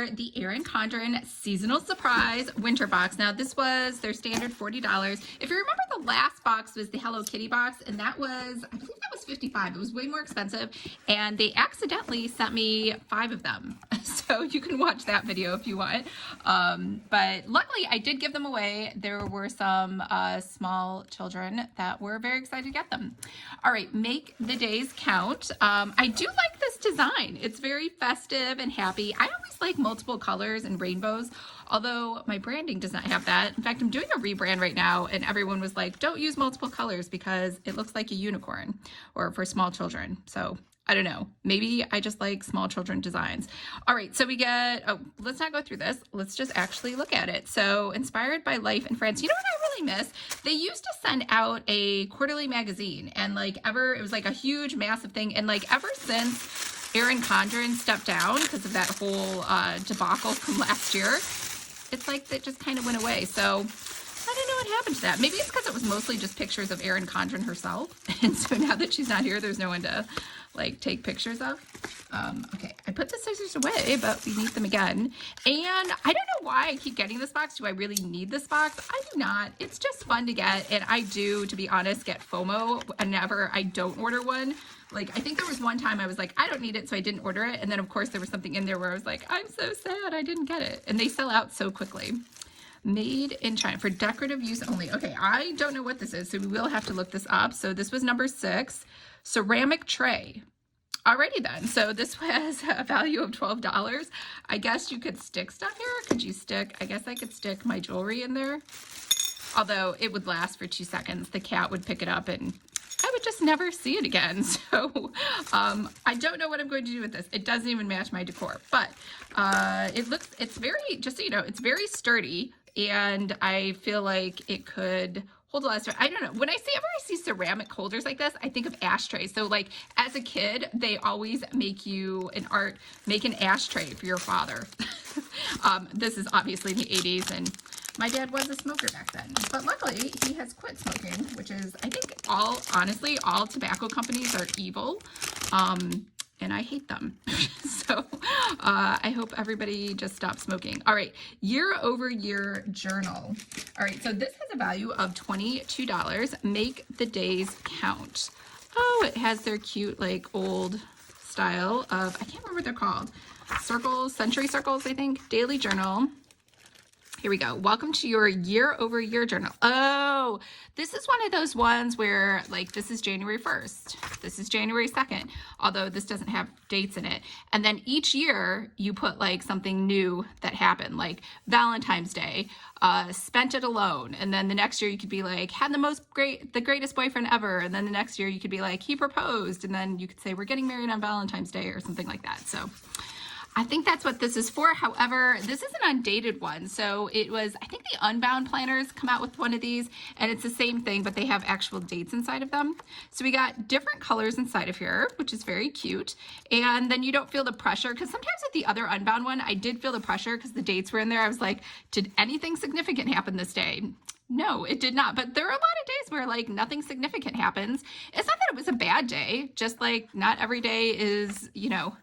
for the Erin Condren Seasonal Surprise Winter Box. Now, this was their standard $40. If you remember, the last box was the Hello Kitty box, and that was, I believe that was $55. It was way more expensive, and they accidentally sent me 5 of them. So you can watch that video if you want. But luckily, I did give them away. There were some small children that were very excited to get them. All right, make the days count. I do like this design. It's very festive and happy. I always like multiple colors and rainbows, although my branding does not have that. In fact, I'm doing a rebrand right now, and everyone was like, don't use multiple colors because it looks like a unicorn, or for small children. So I don't know. Maybe I just like small children designs. All right, so we get, oh, let's not go through this. Let's just actually look at it. So inspired by life in France. You know what I really miss? They used to send out a quarterly magazine, and like it was like a huge, massive thing. And like ever since Erin Condren stepped down because of that whole debacle from last year, it's like that just kind of went away. So I don't know what happened to that. Maybe it's because it was mostly just pictures of Erin Condren herself. And so now that she's not here, there's no one to like take pictures of. Okay, I put the scissors away, but we need them again. And I don't know why I keep getting this box. Do I really need this box? I do not. It's just fun to get. And I do, to be honest, get FOMO whenever I don't order one. Like, I think there was one time I was like, I don't need it, so I didn't order it. And then, of course, there was something in there where I was like, I'm so sad I didn't get it. And they sell out so quickly. Made in China for decorative use only. Okay, I don't know what this is, so we will have to look this up. So this was number 6, ceramic tray. Alrighty then, so this has a value of $12. I guess you could stick stuff here. Could you stick, I guess I could stick my jewelry in there. Although it would last for 2 seconds. The cat would pick it up and I would just never see it again. So I don't know what I'm going to do with this. It doesn't even match my decor, but it's very, just so you know, it's very sturdy, and I feel like it could hold a lot of, I don't know. Whenever I see ceramic holders like this, I think of ashtrays. So like as a kid, they always make you make an ashtray for your father. This is obviously in the 80s, and my dad was a smoker back then, but luckily he has quit smoking, which is, I think honestly, all tobacco companies are evil. And I hate them. So I hope everybody just stops smoking. All right, year-over-year journal. All right, so this has a value of $22. Make the days count. Oh, it has their cute, like, old style of, I can't remember what they're called. Circles, century circles, I think. Daily journal. Here we go. Welcome to your year-over-year journal. Oh, this is one of those ones where, like, this is January 1st. This is January 2nd, although this doesn't have dates in it. And then each year you put, like, something new that happened, like Valentine's Day, spent it alone. And then the next year you could be like, had the greatest boyfriend ever. And then the next year you could be like, he proposed. And then you could say, we're getting married on Valentine's Day or something like that. So I think that's what this is for. However, this is an undated one. So it was, I think the Unbound planners come out with one of these, and it's the same thing, but they have actual dates inside of them. So we got different colors inside of here, which is very cute. And then you don't feel the pressure, because sometimes with the other Unbound one, I did feel the pressure because the dates were in there. I was like, did anything significant happen this day? No, it did not. But there are a lot of days where like nothing significant happens. It's not that it was a bad day, just like not every day is, you know,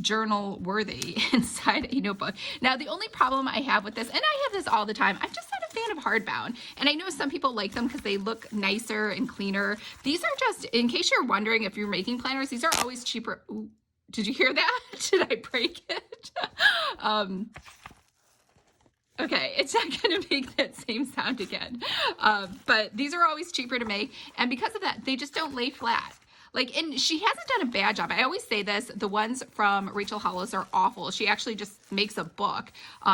journal worthy inside a notebook. Now, the only problem I have with this, and I have this all the time, I'm just not a fan of hardbound. And I know some people like them because they look nicer and cleaner. These are just, in case you're wondering if you're making planners, these are always cheaper. Ooh, did you hear that? Did I break it? Okay, it's not going to make that same sound again. But these are always cheaper to make. And because of that, they just don't lay flat. Like, and she hasn't done a bad job. I always say this, the ones from Rachel Hollis are awful. She actually just makes a book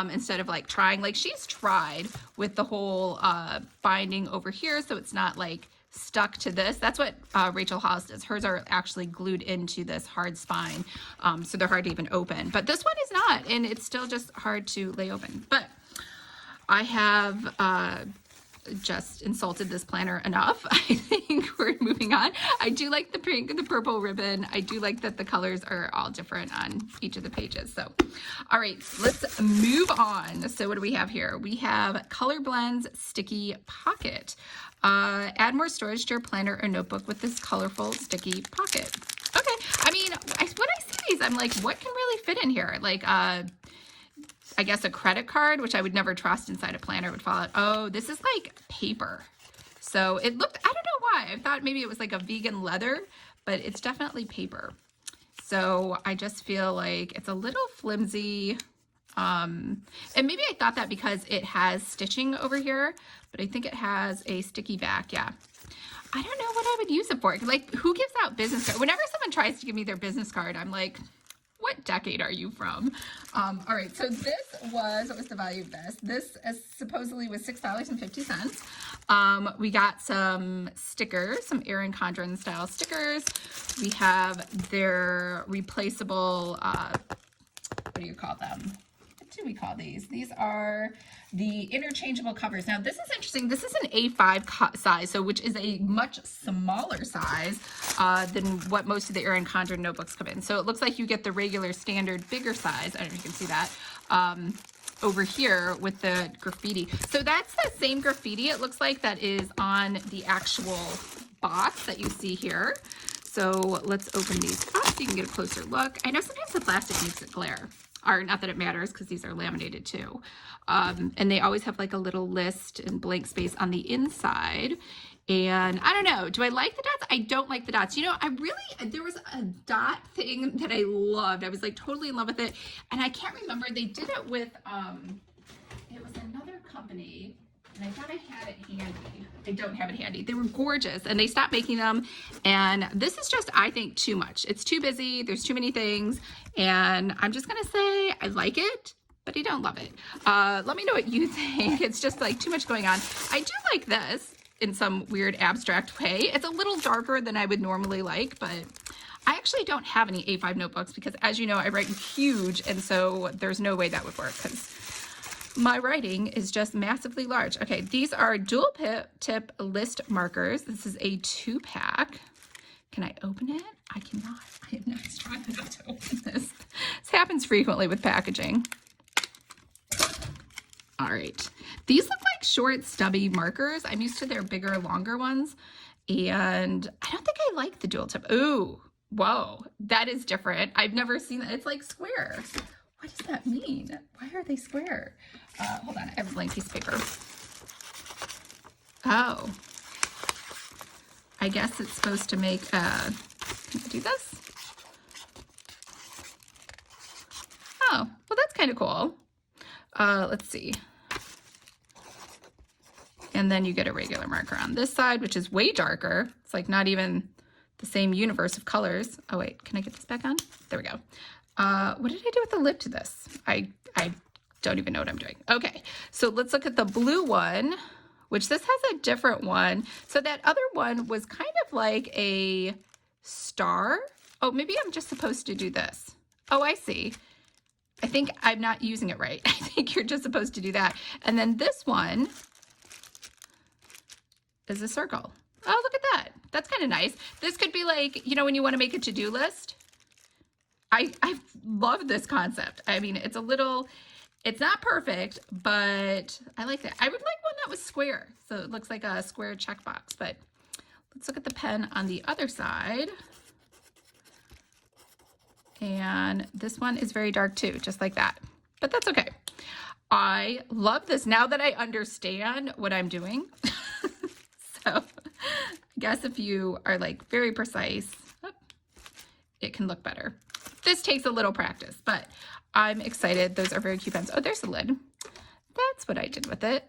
instead of like trying. Like, she's tried with the whole binding over here, so it's not like stuck to this. That's what Rachel Hollis does. Hers are actually glued into this hard spine, so they're hard to even open. But this one is not, and it's still just hard to lay open. But I have just insulted this planner enough. I think we're moving on. I do like the pink and the purple ribbon. I do like that the colors are all different on each of the pages. So, all right, let's move on. So what do we have here? We have Color Blends Sticky Pocket. Add more storage to your planner or notebook with this colorful sticky pocket. Okay, I mean, when I see these, I'm like, what can really fit in here? Like, I guess a credit card, which I would never trust inside a planner, would fall out. Oh, this is like paper. So it looked, I don't know why. I thought maybe it was like a vegan leather, but it's definitely paper. So I just feel like it's a little flimsy. And maybe I thought that because it has stitching over here, but I think it has a sticky back. Yeah. I don't know what I would use it for. Like, who gives out business cards? Whenever someone tries to give me their business card, I'm like, what decade are you from? All right, so this was, what was the value of this? This supposedly was $6.50. We got some stickers, some Erin Condren style stickers. We have their replaceable, what do you call them? What do we call these? These are the interchangeable covers. Now, this is interesting. This is an A5 size, so which is a much smaller size than what most of the Erin Condren notebooks come in. So it looks like you get the regular standard bigger size. I don't know if you can see that over here with the graffiti. So that's the same graffiti, it looks like, that is on the actual box that you see here. So let's open these up so you can get a closer look. I know sometimes the plastic makes it glare. Or not that it matters because these are laminated too. And they always have like a little list and blank space on the inside. And I don't know, do I like the dots? I don't like the dots. You know, there was a dot thing that I loved. I was like totally in love with it. And I can't remember, they did it with, it was another company. And I thought I had it handy. I don't have it handy. They were gorgeous and they stopped making them. And this is just, I think, too much. It's too busy. There's too many things. And I'm just going to say I like it, but I don't love it. Let me know what you think. It's just like too much going on. I do like this in some weird abstract way. It's a little darker than I would normally like, but I actually don't have any A5 notebooks because, as you know, I write huge. And so there's no way that would work because my writing is just massively large. Okay, these are dual tip list markers. This is a 2-pack. Can I open it? I cannot. I am not strong enough to open this. This happens frequently with packaging. All right. These look like short, stubby markers. I'm used to their bigger, longer ones. And I don't think I like the dual tip. Ooh, whoa, that is different. I've never seen that. It's like square. What does that mean? Why are they square? Hold on, I have a blank piece of paper. Oh. I guess it's supposed to make, can I do this? Oh, well that's kind of cool. Let's see. And then you get a regular marker on this side, which is way darker. It's like not even the same universe of colors. Oh wait, can I get this back on? There we go. What did I do with the lid to this? I don't even know what I'm doing. Okay, so let's look at the blue one, which this has a different one. So that other one was kind of like a star. Oh, maybe I'm just supposed to do this. Oh, I see. I think I'm not using it right. I think you're just supposed to do that. And then this one is a circle. Oh, look at that. That's kind of nice. This could be like, you know, when you want to make a to-do list. I love this concept. I mean, it's a little, it's not perfect, but I like that. I would like one that was square. So it looks like a square checkbox, but let's look at the pen on the other side. And this one is very dark too, just like that, but that's okay. I love this now that I understand what I'm doing. So I guess if you are like very precise, it can look better. This takes a little practice, but I'm excited. Those are very cute pens. Oh, there's the lid. That's what I did with it.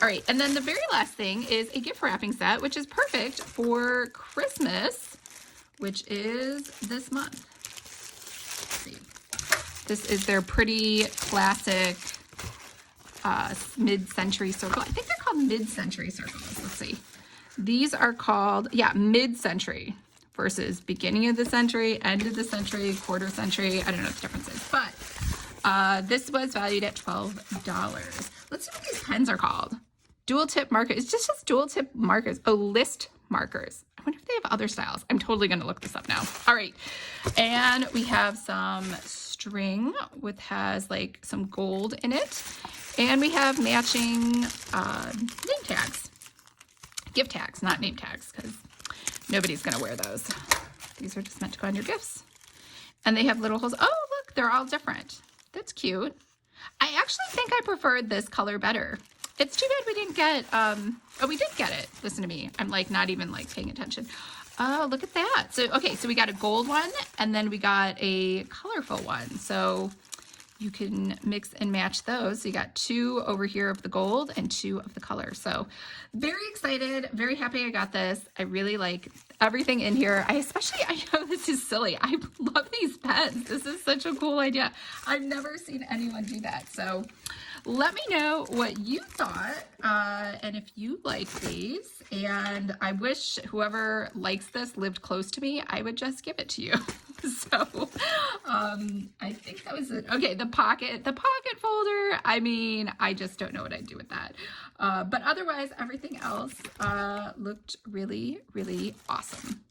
All right, and then the very last thing is a gift wrapping set, which is perfect for Christmas, which is this month. Let's see. This is their pretty classic mid-century circle. I think they're called mid-century circles. Let's see. These are called, yeah, mid-century versus beginning of the century, end of the century, quarter century. I don't know what the difference is, but this was valued at $12. Let's see what these pens are called. Dual tip markers. It's just dual tip markers. Oh, list markers. I wonder if they have other styles. I'm totally going to look this up now. All right. And we have some string with has like some gold in it. And we have matching name tags. Gift tags, not name tags, because nobody's going to wear those. These are just meant to go on your gifts. And they have little holes. Oh, look, they're all different. That's cute. I actually think I preferred this color better. It's too bad we didn't get, oh, we did get it. Listen to me. I'm like not even like paying attention. Oh, look at that. So, okay, so we got a gold one and then we got a colorful one. So you can mix and match those. So you got 2 over here of the gold and 2 of the color. So very excited, very happy I got this. I really like everything in here. I know this is silly. I love these pens. This is such a cool idea. I've never seen anyone do that. So let me know what you thought and if you like these. And I wish whoever likes this lived close to me. I would just give it to you. So I think that was it. Okay, the pocket folder. I mean, I just don't know what I'd do with that. But otherwise, everything else looked really, really awesome.